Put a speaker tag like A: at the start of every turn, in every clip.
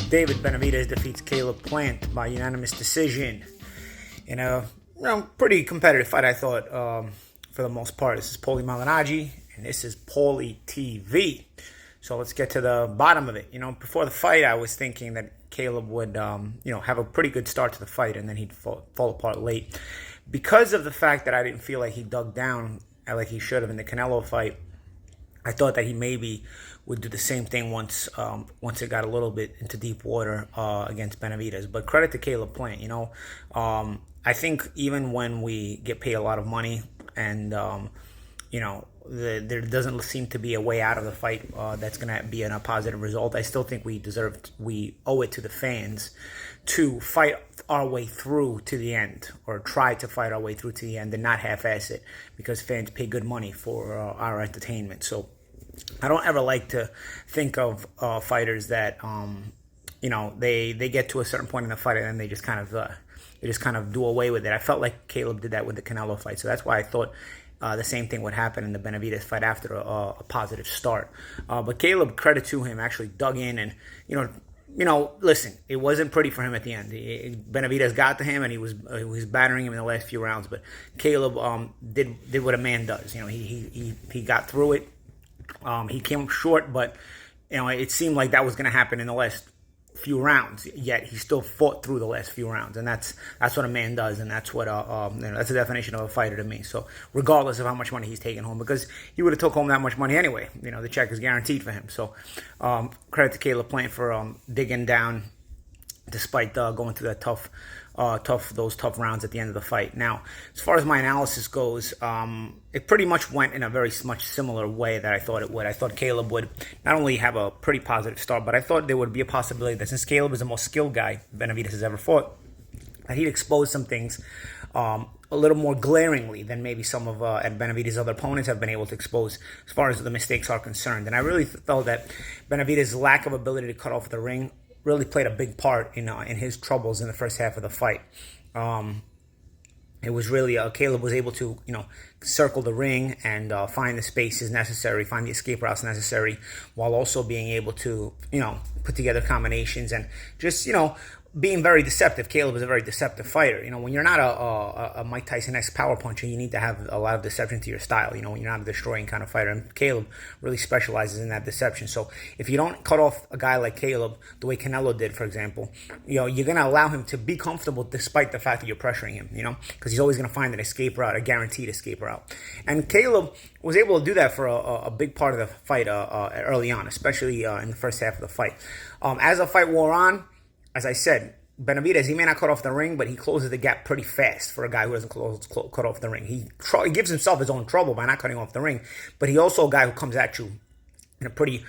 A: David Benavidez defeats Caleb Plant by unanimous decision in a pretty competitive fight, I thought, for the most part. This is Paulie Malignaggi, and this is Paulie TV. So let's get to the bottom of it. Before the fight, I was thinking that Caleb would, have a pretty good start to the fight, and then he'd fall apart late. Because of the fact that I didn't feel like he dug down like he should have in the Canelo fight, I thought that he maybe would do the same thing once it got a little bit into deep water against Benavidez. But credit to Caleb Plant. I think even when we get paid a lot of money and there doesn't seem to be a way out of the fight that's going to be a positive result, I still think we owe it to the fans to fight our way through to the end, or try to fight our way through to the end and not half-ass it, because fans pay good money for our entertainment. So I don't ever like to think of fighters that they get to a certain point in the fight and then they just kind of do away with it. I felt like Caleb did that with the Canelo fight, so that's why I thought the same thing would happen in the Benavidez fight after a positive start. But Caleb, credit to him, actually dug in and listen, it wasn't pretty for him at the end. Benavidez got to him and he was battering him in the last few rounds, but Caleb did what a man does. He got through it. He came up short, but it seemed like that was going to happen in the last few rounds. Yet he still fought through the last few rounds, and that's what a man does, and that's what that's the definition of a fighter to me. So regardless of how much money he's taking home, because he would have took home that much money anyway. The check is guaranteed for him. So credit to Caleb Plant for digging down despite going through that tough rounds at the end of the fight. Now, as far as my analysis goes, it pretty much went in a very much similar way that I thought it would. I thought Caleb would not only have a pretty positive start, but I thought there would be a possibility that since Caleb is the most skilled guy Benavidez has ever fought, that he'd expose some things a little more glaringly than maybe some of Benavidez's other opponents have been able to expose as far as the mistakes are concerned. And I really felt that Benavidez's lack of ability to cut off the ring really played a big part in his troubles in the first half of the fight. It was really Caleb was able to circle the ring and find the spaces necessary, find the escape routes necessary, while also being able to put together combinations and just being very deceptive. Caleb is a very deceptive fighter. When you're not a Mike Tyson-esque power puncher, you need to have a lot of deception to your style. When you're not a destroying kind of fighter, and Caleb really specializes in that deception. So if you don't cut off a guy like Caleb the way Canelo did, for example, you're going to allow him to be comfortable despite the fact that you're pressuring him. Because he's always going to find an escape route, a guaranteed escape route. And Caleb was able to do that for a big part of the fight early on, especially in the first half of the fight. As the fight wore on, as I said, Benavidez, he may not cut off the ring, but he closes the gap pretty fast for a guy who doesn't cut off the ring. He gives himself his own trouble by not cutting off the ring, but he's also a guy who comes at you in a pretty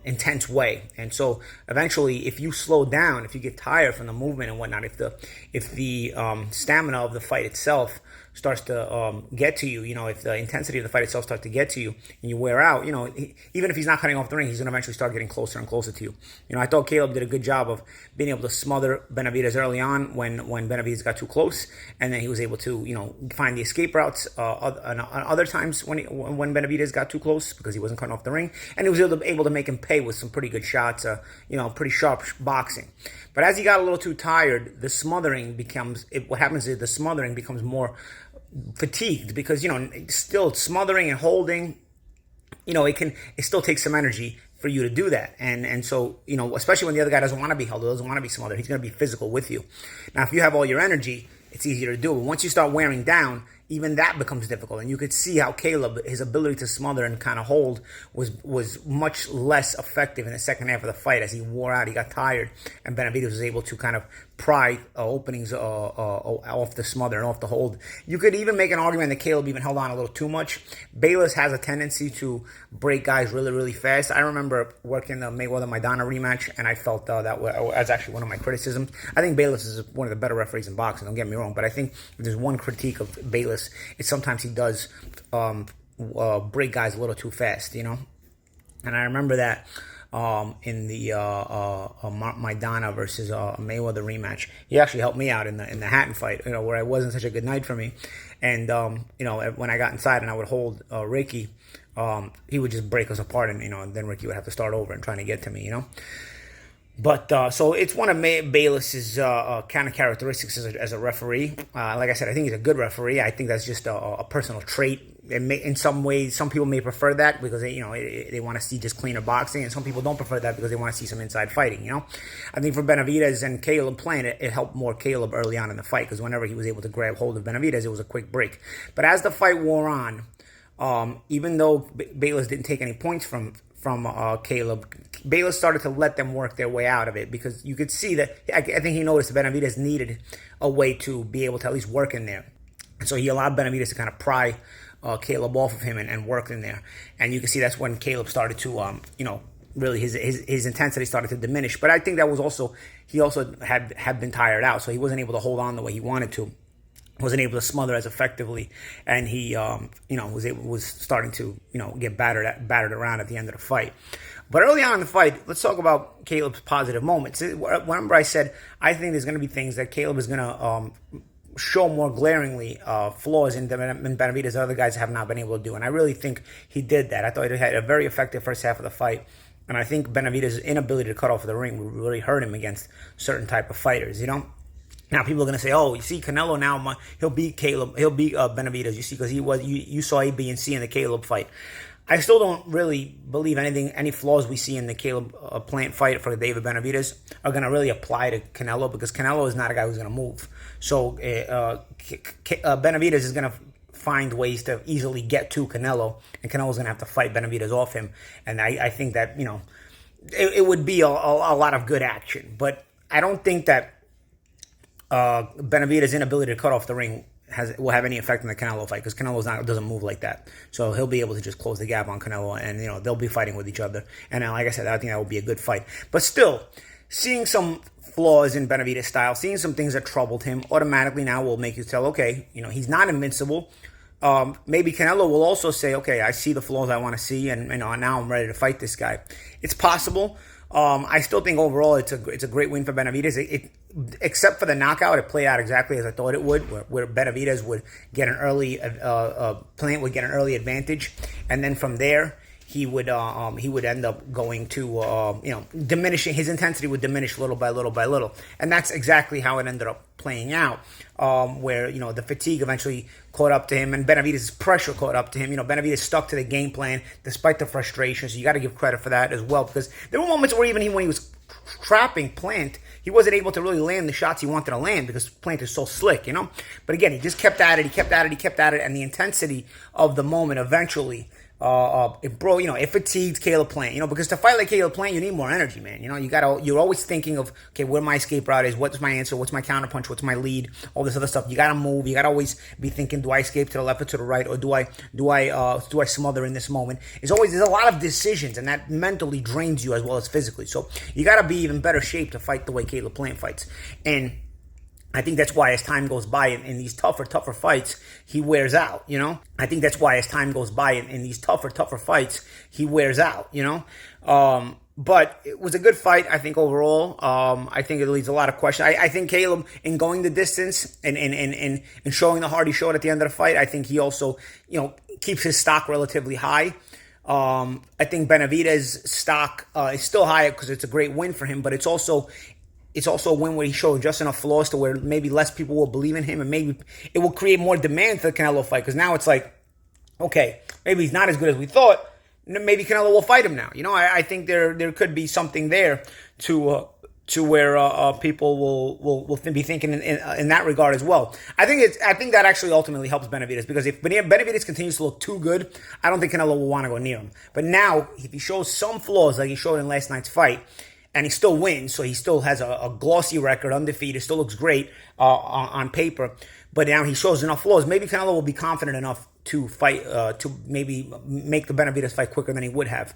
A: intense way. And so eventually, if you slow down, if you get tired from the movement and whatnot, if the stamina of the fight itself starts to get to you, if the intensity of the fight itself starts to get to you and you wear out, even if he's not cutting off the ring, he's going to eventually start getting closer and closer to you. I thought Caleb did a good job of being able to smother Benavidez early on when Benavidez got too close, and then he was able to, find the escape routes other times when Benavidez got too close because he wasn't cutting off the ring, and he was able to make him pay with some pretty good shots, pretty sharp boxing. But as he got a little too tired, the smothering becomes more fatigued, because still smothering and holding, it still takes some energy for you to do that, and so especially when the other guy doesn't want to be held, or doesn't want to be smothered, he's going to be physical with you. Now, if you have all your energy, it's easier to do. But once you start wearing down, even that becomes difficult. And you could see how Caleb, his ability to smother and kind of hold was much less effective in the second half of the fight. As he wore out, he got tired, and Benavidez was able to kind of pry openings off the smother and off the hold. You could even make an argument that Caleb even held on a little too much. Bayless has a tendency to break guys really, really fast. I remember working the Mayweather-Maidana rematch, and I felt that was actually one of my criticisms. I think Bayless is one of the better referees in boxing, don't get me wrong, but I think if there's one critique of Bayless, it's sometimes he does break guys a little too fast, And I remember that in the Maidana versus Mayweather rematch. He actually helped me out in the Hatton fight, where it wasn't such a good night for me. And when I got inside and I would hold Ricky, he would just break us apart, and then Ricky would have to start over and trying to get to me. But so it's one of Bayless's kind of characteristics as a referee. Like I said, I think he's a good referee. I think that's just a personal trait. In some ways, some people may prefer that because they want to see just cleaner boxing, and some people don't prefer that because they want to see some inside fighting. I think for Benavidez and Caleb playing, it helped more Caleb early on in the fight because whenever he was able to grab hold of Benavidez, it was a quick break. But as the fight wore on, even though Bayless didn't take any points from Caleb, Bayless started to let them work their way out of it because you could see that I think he noticed that Benavidez needed a way to be able to at least work in there. And so he allowed Benavidez to kind of pry Caleb off of him and work in there. And you can see that's when Caleb started to, really his intensity started to diminish. But I think that was also, he also had been tired out, so he wasn't able to hold on the way he wanted to. Wasn't able to smother as effectively, and he, was starting to, get battered around at the end of the fight. But early on in the fight, let's talk about Caleb's positive moments. Remember, I said I think there's going to be things that Caleb is going to show more glaringly flaws in Benavidez other guys have not been able to do, and I really think he did that. I thought he had a very effective first half of the fight, and I think Benavidez's inability to cut off the ring would really hurt him against certain type of fighters. Now people are gonna say, "Oh, you see, Canelo now he'll beat Benavidez." You see, because you saw A, B, and C in the Caleb fight. I still don't really believe any flaws we see in the Caleb Plant fight for David Benavidez are gonna really apply to Canelo because Canelo is not a guy who's gonna move. So Benavidez is gonna find ways to easily get to Canelo, and Canelo's gonna have to fight Benavidez off him. And I think that it would be a lot of good action, but I don't think that Benavidez's inability to cut off the ring will have any effect on the Canelo fight because Canelo doesn't move like that. So he'll be able to just close the gap on Canelo, and they'll be fighting with each other. And like I said, I think that will be a good fight. But still, seeing some flaws in Benavidez's style, seeing some things that troubled him, automatically now will make you tell, okay, he's not invincible. Maybe Canelo will also say, okay, I see the flaws I want to see, and now I'm ready to fight this guy. It's possible. I still think overall it's a great win for Benavidez. Except for the knockout, it played out exactly as I thought it would, where Benavidez would get an early Plant would get an early advantage, and then from there he would end up going to diminishing. His intensity would diminish little by little by little, and that's exactly how it ended up playing out. Where the fatigue eventually caught up to him, and Benavidez's pressure caught up to him. Benavidez stuck to the game plan despite the frustration, so you got to give credit for that as well, because there were moments where even when he was trapping Plant, he wasn't able to really land the shots he wanted to land because Plant is so slick, But again, he just kept at it, and the intensity of the moment eventually it fatigued Caleb Plant, because to fight like Caleb Plant, you need more energy, man. You're always thinking of, okay, where my escape route is, what's my answer, what's my counterpunch, what's my lead, all this other stuff. You gotta move. You gotta always be thinking, do I escape to the left or to the right, or do I smother in this moment? There's a lot of decisions, and that mentally drains you as well as physically. So you gotta be even better shape to fight the way Caleb Plant fights, and I think that's why as time goes by in these tougher fights, he wears out, I think that's why as time goes by in these tougher fights, he wears out, But it was a good fight, I think, overall. I think it leaves a lot of questions. I think Caleb, in going the distance and showing the heart he showed at the end of the fight, I think he also, keeps his stock relatively high. I think Benavidez's stock is still high because it's a great win for him, but it's also a win where he showed just enough flaws to where maybe less people will believe in him, and maybe it will create more demand for the Canelo fight, because now it's like, okay, maybe he's not as good as we thought. Maybe Canelo will fight him now. I think there could be something there to where people will be thinking in that regard as well. I think that actually ultimately helps Benavidez, because if Benavidez continues to look too good, I don't think Canelo will want to go near him. But now, if he shows some flaws like he showed in last night's fight, and he still wins, so he still has a glossy record, undefeated, still looks great on paper. But now he shows enough flaws. Maybe Canelo will be confident enough to fight, to maybe make the Benavidez fight quicker than he would have.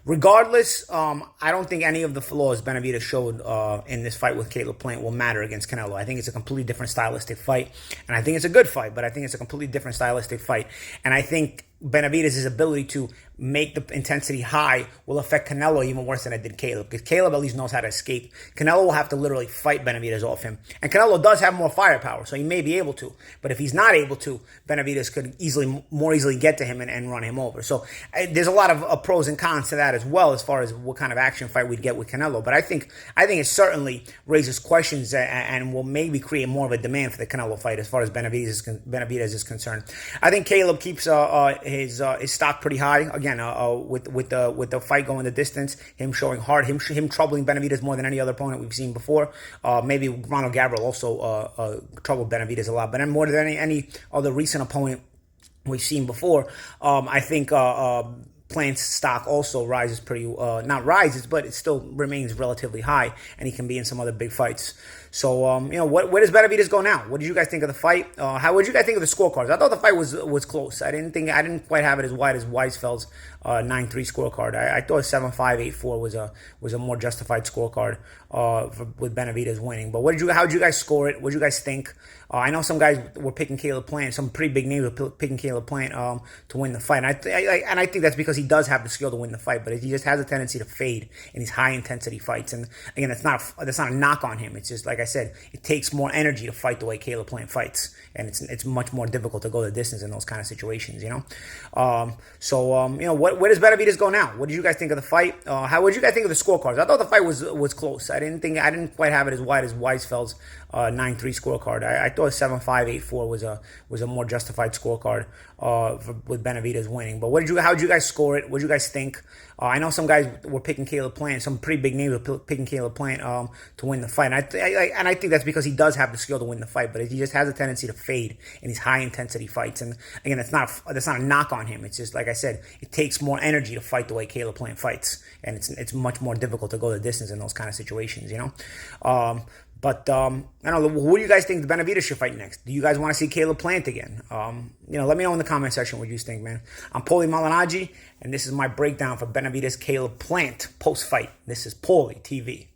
A: Regardless, I don't think any of the flaws Benavidez showed in this fight with Caleb Plant will matter against Canelo. I think it's a completely different stylistic fight, and I think it's a good fight, but I think it's a completely different stylistic fight. And I think Benavidez's ability to make the intensity high will affect Canelo even worse than it did Caleb, because Caleb at least knows how to escape. Canelo will have to literally fight Benavidez off him, and Canelo does have more firepower, so he may be able to. But if he's not able to, Benavidez could more easily get to him and run him over. So there's a lot of pros and cons to that as well, as far as what kind of action fight we'd get with Canelo. But I think it certainly raises questions and will maybe create more of a demand for the Canelo fight as far as Benavidez is concerned. I think Caleb keeps his stock pretty high again with the fight going the distance. Him showing heart, him troubling Benavidez more than any other opponent we've seen before. Maybe Ronald Gabriel also troubled Benavidez a lot, but more than any other recent opponent we've seen before. I think Plant's stock also rises not rises, but it still remains relatively high, and he can be in some other big fights. So, where does Benavidez go now? What did you guys think of the fight? What did you guys think of the scorecards? I thought the fight was close. I didn't quite have it as wide as Weisfeld's 9-3 scorecard. I thought 7-5, 8-4 was a more justified scorecard with Benavidez winning. But how did you guys score it? What did you guys think? I know some guys were picking Caleb Plant. Some pretty big names were picking Caleb Plant to win the fight. And I think that's because he does have the skill to win the fight, but he just has a tendency to fade in these high intensity fights. And again, that's not a knock on him. It's just, like I said, it takes more energy to fight the way Caleb Plant fights, and it's much more difficult to go the distance in those kind of situations. Where does Benavidez go now? What did you guys think of the fight? What did you guys think of the scorecards? I thought the fight was close. I didn't quite have it as wide as Weisfeld's 9-3 scorecard. I thought 7-5, 8-4 was a more justified scorecard with Benavidez winning. But how did you guys score it? What did you guys think? I know some guys were picking Caleb Plant. Some pretty big names were picking Caleb Plant to win the fight. And I think that's because he does have the skill to win the fight, but he just has a tendency to fade in these high intensity fights. And again, that's not a knock on him. It's just, like I said, it takes more energy to fight the way Caleb Plant fights, and it's much more difficult to go the distance in those kind of situations. I don't know. Who do you guys think the Benavidez should fight next? Do you guys want to see Caleb Plant again? Let me know in the comment section what you think, man. I'm Paulie Malignaggi, and this is my breakdown for Benavidez Caleb Plant post-fight. This is Paulie TV.